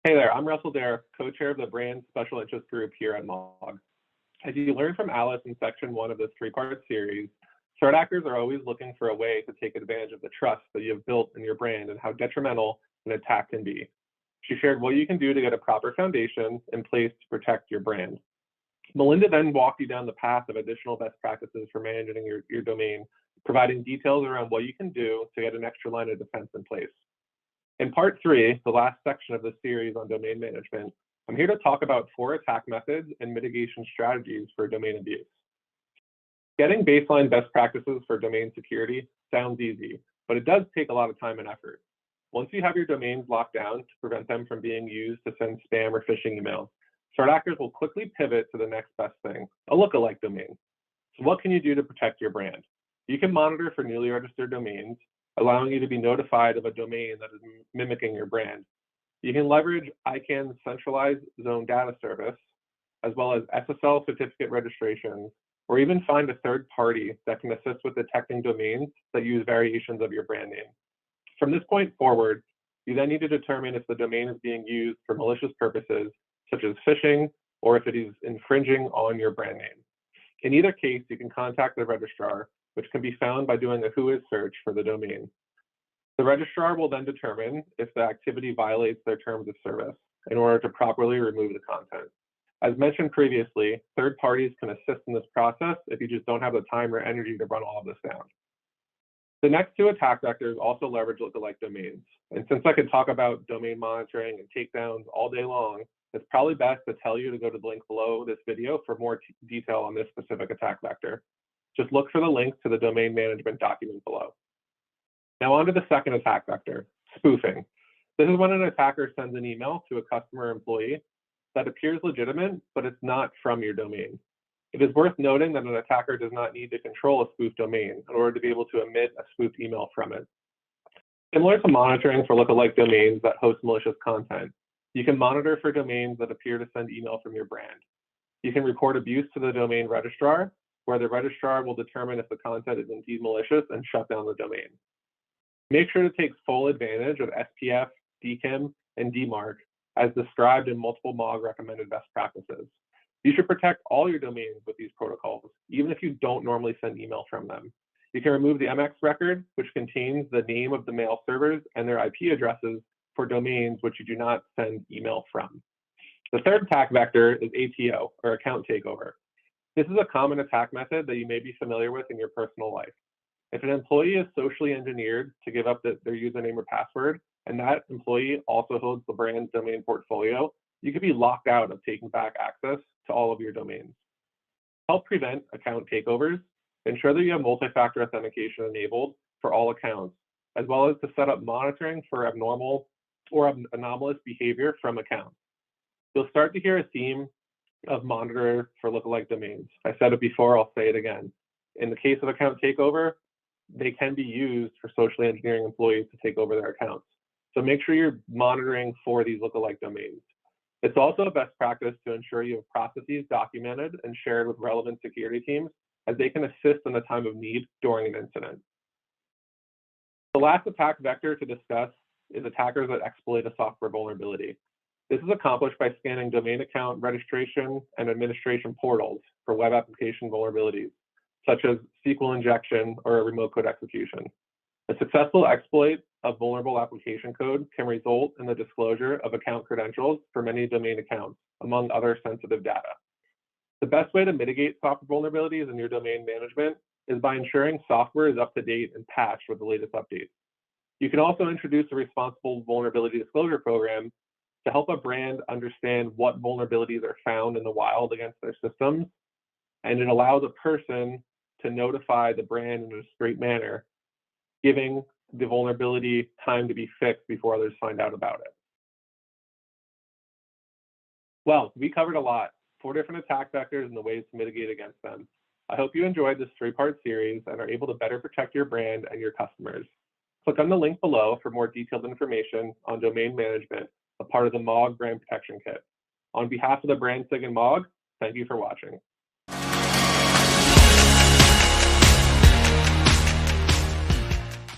Hey there, I'm Russell Derick, co-chair of the Brand Special Interest Group here at MAAWG. As you learned from Alice in section 1 of this 3-part series, threat actors are always looking for a way to take advantage of the trust that you have built in your brand and how detrimental an attack can be. She shared what you can do to get a proper foundation in place to protect your brand. Melinda then walked you down the path of additional best practices for managing your domain, providing details around what you can do to get an extra line of defense in place. In part 3, the last section of the series on domain management, I'm here to talk about 4 attack methods and mitigation strategies for domain abuse. Getting baseline best practices for domain security sounds easy, but it does take a lot of time and effort. Once you have your domains locked down to prevent them from being used to send spam or phishing emails, threat actors will quickly pivot to the next best thing, a lookalike domain. So what can you do to protect your brand? You can monitor for newly registered domains, allowing you to be notified of a domain that is mimicking your brand. You can leverage ICANN's centralized zone data service, as well as SSL certificate registrations, or even find a third party that can assist with detecting domains that use variations of your brand name. From this point forward, you then need to determine if the domain is being used for malicious purposes, such as phishing, or if it is infringing on your brand name. In either case, you can contact the registrar, which can be found by doing a whois search for the domain. The registrar will then determine if the activity violates their terms of service in order to properly remove the content. As mentioned previously, third parties can assist in this process if you just don't have the time or energy to run all of this down. The next 2 attack vectors also leverage lookalike domains. And since I could talk about domain monitoring and takedowns all day long, it's probably best to tell you to go to the link below this video for more detail on this specific attack vector. Just look for the link to the domain management document below. Now on to the second attack vector, spoofing. This is when an attacker sends an email to a customer or employee that appears legitimate, but it's not from your domain. It is worth noting that an attacker does not need to control a spoofed domain in order to be able to emit a spoofed email from it. Similar to monitoring for lookalike domains that host malicious content, you can monitor for domains that appear to send email from your brand. You can report abuse to the domain registrar, where the registrar will determine if the content is indeed malicious and shut down the domain. Make sure to take full advantage of SPF, DKIM, and DMARC as described in multiple MAAWG recommended best practices. You should protect all your domains with these protocols, even if you don't normally send email from them. You can remove the MX record, which contains the name of the mail servers and their IP addresses for domains which you do not send email from. The third attack vector is ATO, or account takeover. This is a common attack method that you may be familiar with in your personal life. If an employee is socially engineered to give up their username or password, and that employee also holds the brand's domain portfolio, you could be locked out of taking back access to all of your domains. To help prevent account takeovers, ensure that you have multi-factor authentication enabled for all accounts, as well as to set up monitoring for abnormal or anomalous behavior from accounts. You'll start to hear a theme of monitor for lookalike domains. I said it before, I'll say it again. In the case of account takeover, they can be used for socially engineering employees to take over their accounts. So make sure you're monitoring for these lookalike domains. It's also a best practice to ensure you have processes documented and shared with relevant security teams, as they can assist in the time of need during an incident. The last attack vector to discuss is attackers that exploit a software vulnerability. This is accomplished by scanning domain account registration and administration portals for web application vulnerabilities, such as SQL injection or a remote code execution. A successful exploit of vulnerable application code can result in the disclosure of account credentials for many domain accounts, among other sensitive data. The best way to mitigate software vulnerabilities in your domain management is by ensuring software is up to date and patched with the latest updates. You can also introduce a responsible vulnerability disclosure program to help a brand understand what vulnerabilities are found in the wild against their systems, and it allows a person to notify the brand in a discreet manner, giving the vulnerability time to be fixed before others find out about it. Well, we covered a lot, 4 different attack vectors and the ways to mitigate against them. I hope you enjoyed this 3-part series and are able to better protect your brand and your customers. Click on the link below for more detailed information on domain management, a part of the MAAWG Brand Protection Kit. On behalf of the Brand SIG and MAAWG, thank you for watching.